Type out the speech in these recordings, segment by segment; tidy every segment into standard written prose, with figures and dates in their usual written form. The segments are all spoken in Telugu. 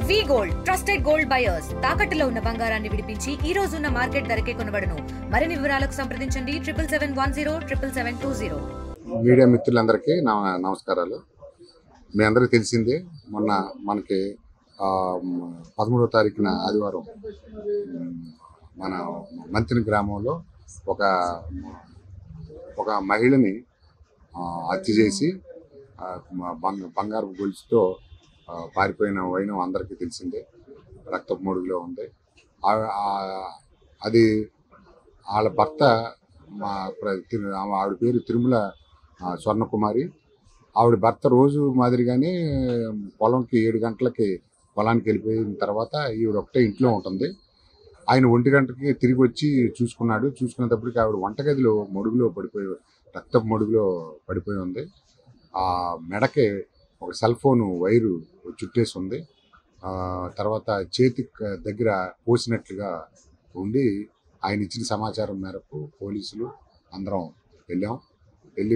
వి గోల్డ్ ట్రస్టెడ్ గోల్డ్ బయర్స్ తాకట్టులో ఉన్న బంగారాన్ని విడిపించి ఈ రోజు ఉన్న మార్కెట్ ధరకే కొనబడును. మరిన్ని వివరాలకు సంప్రదించండి 7771077720. మీడియా మిత్రులందరికీ నమస్కారాలు. మీ అందరికీ తెలిసిందే, మొన్న మనకి 13వ తారీఖున ఆదివారం మన మంతిని గ్రామంలో ఒక మహిళని హత్య చేసి బంగారు గొలుసుతో పారిపోయిన వైనం అందరికీ తెలిసిందే. రక్తపు మడుగులో ఉంది. అది వాళ్ళ భర్త ఆవిడ పేరు తిరుమల స్వర్ణకుమారి. ఆవిడ భర్త రోజు మాదిరిగానే పొలంకి 7 గంటలకి పొలానికి వెళ్ళిపోయిన తర్వాత ఈవిడ ఒకటే ఇంట్లో ఉంటుంది. ఆయన 1 గంటకి తిరిగి వచ్చి చూసుకునేటప్పటికి ఆవిడ వంటగదిలో రక్తపు మడుగులో పడిపోయి ఉంది. ఆ మెడకి ఒక సెల్ ఫోన్ వైరు చుట్టేసి ఉంది. తర్వాత చేతి దగ్గర పోసినట్లుగా ఉండి ఆయన ఇచ్చిన సమాచారం మేరకు పోలీసులు అందరం వెళ్ళి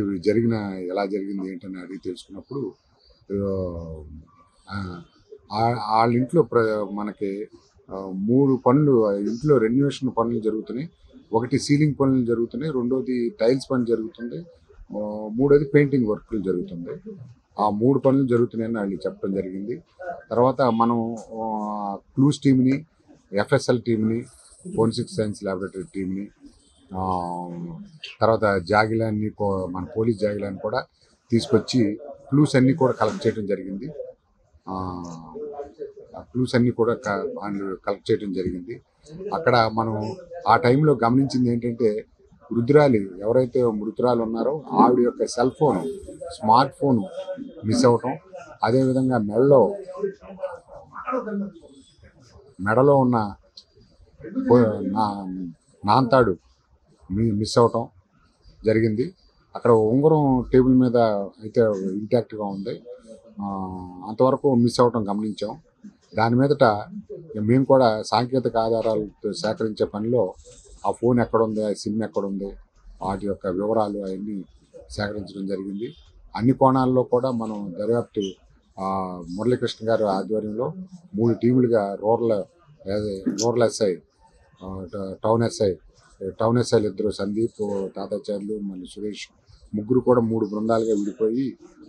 ఎలా జరిగింది ఏంటని అడిగి తెలుసుకున్నప్పుడు వాళ్ళ ఇంట్లో మనకి 3 పనులు, ఇంట్లో రెన్యువేషన్ పనులు జరుగుతున్నాయి. ఒకటి సీలింగ్ పనులు జరుగుతున్నాయి, రెండోది టైల్స్ పని జరుగుతుంది, మూడోది పెయింటింగ్ వర్క్లు జరుగుతుంది. ఆ 3 పనులు జరుగుతున్నాయని వాళ్ళు చెప్పడం జరిగింది. తర్వాత మనం క్లూస్ టీమ్ని, ఎఫ్ఎస్ఎల్ టీమ్ని, ఫోరెన్సిక్ సైన్స్ ల్యాబొరేటరీ టీమ్ని, తర్వాత జాగిలాన్ని, మన పోలీస్ జాగిలాన్ని కూడా తీసుకొచ్చి క్లూస్ అన్నీ కూడా కలెక్ట్ చేయడం జరిగింది. అక్కడ మనం ఆ టైంలో గమనించింది ఏంటంటే, ఎవరైతే మృతురాలు ఉన్నారో ఆవిడ యొక్క cell phone, smart phone miss అవటం, అదేవిధంగా మెడలో ఉన్న నాంతాడు మిస్ అవటం జరిగింది. అక్కడ ఉంగరం టేబుల్ మీద అయితే ఇంటాక్ట్గా ఉంది. అంతవరకు మిస్ అవటం గమనించాం. దాని మీదట మేము కూడా సాంకేతిక ఆధారాలు సేకరించే పనిలో ఆ ఫోన్ ఎక్కడుంది, ఆ సిమ్ ఎక్కడుంది, వాటి యొక్క వివరాలు అవన్నీ సేకరించడం జరిగింది. అన్ని కోణాల్లో కూడా మనం దర్యాప్తు మురళీకృష్ణ గారి ఆధ్వర్యంలో 3 టీములుగా రూరల్ ఎస్ఐ, టౌన్ ఎస్ఐలు 2 సందీప్, తాతాచార్యులు, మళ్ళీ సురేష్, ముగ్గురు కూడా 3 బృందాలుగా విడిపోయి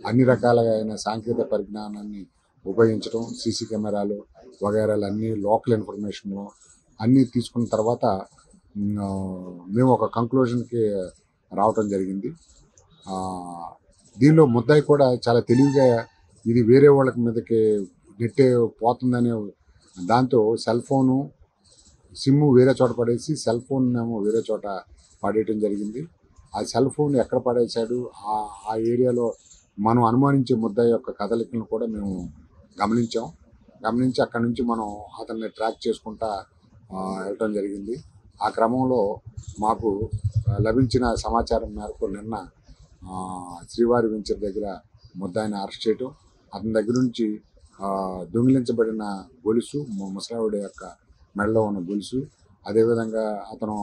అన్ని రకాలైన సాంకేతిక పరిజ్ఞానాన్ని ఉపయోగించడం, సీసీ కెమెరాలు వగైరాలు అన్నీ, లోకల్ ఇన్ఫర్మేషన్ అన్నీ తీసుకున్న తర్వాత మేము ఒక కంక్లూజన్కి రావటం జరిగింది. దీనిలో ముద్దాయి కూడా చాలా తెలివిగా ఇది వేరే వాళ్ళకి మీదకి నెట్టే పోతుందనే దాంతో సెల్ ఫోను, సిమ్ము వేరే చోట పడేసి సెల్ ఫోన్ ఏమో వేరే చోట పడేయటం జరిగింది. ఆ సెల్ ఫోన్ ఎక్కడ పడేశాడు, ఆ ఏరియాలో మనం అనుమానించే ముద్దాయి యొక్క కదలికలను కూడా మేము గమనించి అక్కడి నుంచి మనం అతన్ని ట్రాక్ చేసుకుంటా వెళ్ళటం జరిగింది. ఆ క్రమంలో మాకు లభించిన సమాచారం మేరకు నిన్న శ్రీవారి వెంచర్ దగ్గర ముద్దాయిని అరెస్ట్ చేయటం, అతని దగ్గర నుంచి దొంగిలించబడిన గొలుసు, ముసలావిడ యొక్క మెడలో ఉన్న గొలుసు, అదేవిధంగా అతను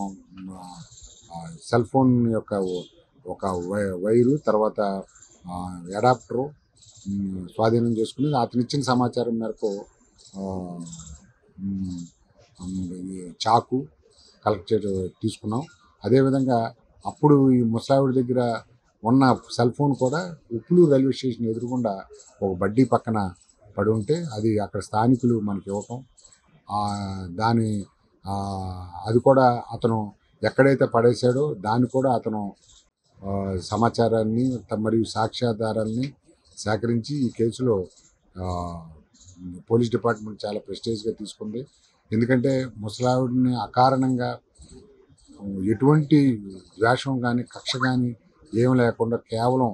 సెల్ ఫోన్ యొక్క ఒక వైరు, తర్వాత అడాప్టరు స్వాధీనం చేసుకుని అతను ఇచ్చిన సమాచారం మేరకు చాకు కలెక్ట్ తీసుకున్నాం. అదేవిధంగా అప్పుడు ఈ ముసలావిడ దగ్గర ఉన్న సెల్ ఫోన్ కూడా ఉప్పులూరు రైల్వే స్టేషన్ ఎదురుగుండా ఒక బడ్డీ పక్కన పడి ఉంటే అది అక్కడ స్థానికులు మనకి ఇవ్వటం, అది కూడా అతను ఎక్కడైతే పడేశాడో దాన్ని కూడా అతను సమాచారాన్ని మరియు సాక్ష్యాధారాలని సేకరించి ఈ కేసులో పోలీస్ డిపార్ట్మెంట్ చాలా ప్రెస్టేజ్గా తీసుకుంది. ఎందుకంటే ముసలావిడిని అకారణంగా ఎటువంటి ద్వేషం కానీ కక్ష కానీ ఏం లేకుండా కేవలం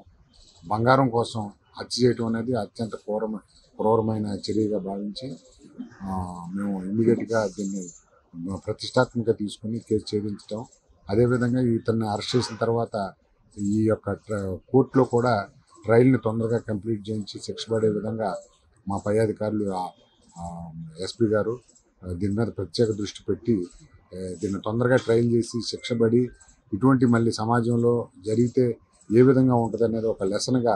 బంగారం కోసం హత్య చేయటం అనేది అత్యంత క్రూరమైన చర్యగా భావించి మేము ఇమ్మీడియట్గా దీన్ని ప్రతిష్టాత్మకంగా తీసుకుని కేసు ఛేదించడం, అదేవిధంగా ఇతన్ని అరెస్ట్ చేసిన తర్వాత ఈ యొక్క కోర్టులో కూడా ట్రయల్ని తొందరగా కంప్లీట్ చేయించి శిక్ష పడే విధంగా మా పై అధికారులు, ఎస్పీ గారు దీని మీద ప్రత్యేక దృష్టి పెట్టి దీన్ని తొందరగా ట్రయల్ చేసి శిక్ష పడి ఇటువంటి మళ్ళీ సమాజంలో జరిగితే ఏ విధంగా ఉంటుంది అనేది ఒక లెసన్గా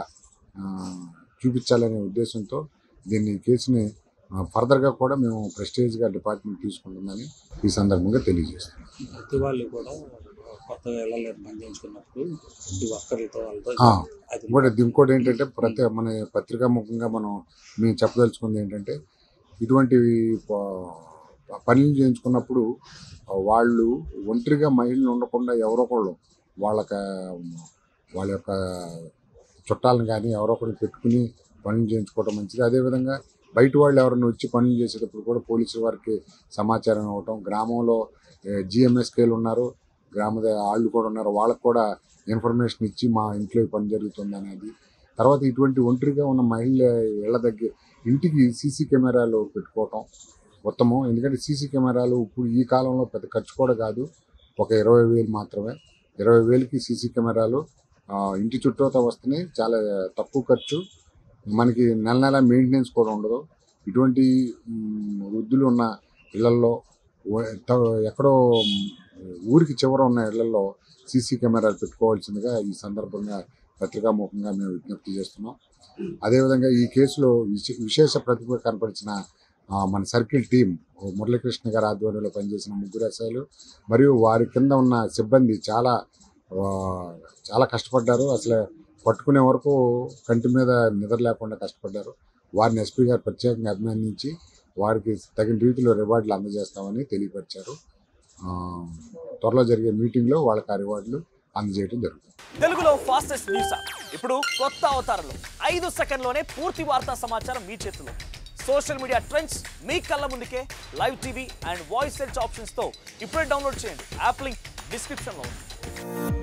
చూపించాలనే ఉద్దేశంతో కేసుని ఫర్దర్గా కూడా మేము ప్రెస్టేజ్గా డిపార్ట్మెంట్ తీసుకుంటుందని ఈ సందర్భంగా తెలియజేస్తున్నాం. ప్రతి వాళ్ళు కూడా కొత్తగా ఇళ్ళ నిర్మాణం చేయించుకున్నప్పుడు ఈ వర్కర్లతో వాళ్ళతో ఇంకోటి ఏంటంటే మన పత్రికా ముఖంగా మేము చెప్పదలుచుకుంది ఏంటంటే ఇటువంటి పనులు చేయించుకున్నప్పుడు వాళ్ళు ఒంటరిగా మహిళలు ఉండకుండా ఎవరో ఒకళ్ళు వాళ్ళ యొక్క చుట్టాలను కానీ ఎవరో ఒకరు పెట్టుకుని పనులు చేయించుకోవడం మంచిది. అదేవిధంగా బయట వాళ్ళు ఎవరైనా వచ్చి పనులు చేసేటప్పుడు కూడా పోలీసుల వారికి సమాచారం ఇవ్వటం, గ్రామంలో జిఎంఎస్కేలు ఉన్నారు, గ్రామద వాళ్ళు కూడా ఉన్నారు, వాళ్ళకు కూడా ఇన్ఫర్మేషన్ ఇచ్చి మా ఇంట్లో పని జరుగుతుంది అనేది. తర్వాత ఇటువంటి ఒంటరిగా ఉన్న మహిళల ఇళ్ళ దగ్గర ఇంటికి సీసీ కెమెరాలు పెట్టుకోవటం ఉత్తమం. ఎందుకంటే సీసీ కెమెరాలు ఇప్పుడు ఈ కాలంలో పెద్ద ఖర్చు కూడా కాదు, ఒక 20,000 మాత్రమే. 20,000కి సీసీ కెమెరాలు ఇంటి చుట్టూతా వస్తున్నాయి, చాలా తక్కువ ఖర్చు, మనకి నెల నెల మెయింటెనెన్స్ కూడా ఉండదు. ఇటువంటి వృద్ధులు ఉన్న ఇళ్లల్లో ఎక్కడో ఊరికి చివర ఉన్న ఇళ్లలో సీసీ కెమెరాలు పెట్టుకోవాల్సిందిగా ఈ సందర్భంగా పత్రికాముఖంగా మేము విజ్ఞప్తి చేస్తున్నాం. అదేవిధంగా ఈ కేసులో విశేష ప్రతిభ కనపరిచిన మన సర్కిల్ టీం మురళీకృష్ణ గారి ఆధ్వర్యంలో పనిచేసిన 3 ఎస్ఐలు మరియు వారి కింద ఉన్న సిబ్బంది చాలా కష్టపడ్డారు. అసలు పట్టుకునే వరకు కంటి మీద నిద్ర లేకుండా కష్టపడ్డారు. వారిని ఎస్పీ గారు ప్రత్యేకంగా అభినందించి వారికి తగిన రీతిలో రివార్డులు అందజేస్తామని తెలియపరిచారు. త్వరలో జరిగే మీటింగ్లో వాళ్ళకి ఆ రివార్డులు అందజేయడం జరుగుతుంది. తెలుగులో ఫాస్టెస్ట్ న్యూస్ ఇప్పుడు కొత్త అవతారంలో 5 సెకండ్లోనే పూర్తి వార్తా సమాచారం మీ చేతిలో. సోషల్ మీడియా ట్రెండ్స్ మీ కళ్ళ ముందుకే live TV and voice search ఆప్షన్స్తో ఇప్పుడే డౌన్లోడ్ చేయండి. యాప్ లింక్ డిస్క్రిప్షన్లో ఉంది.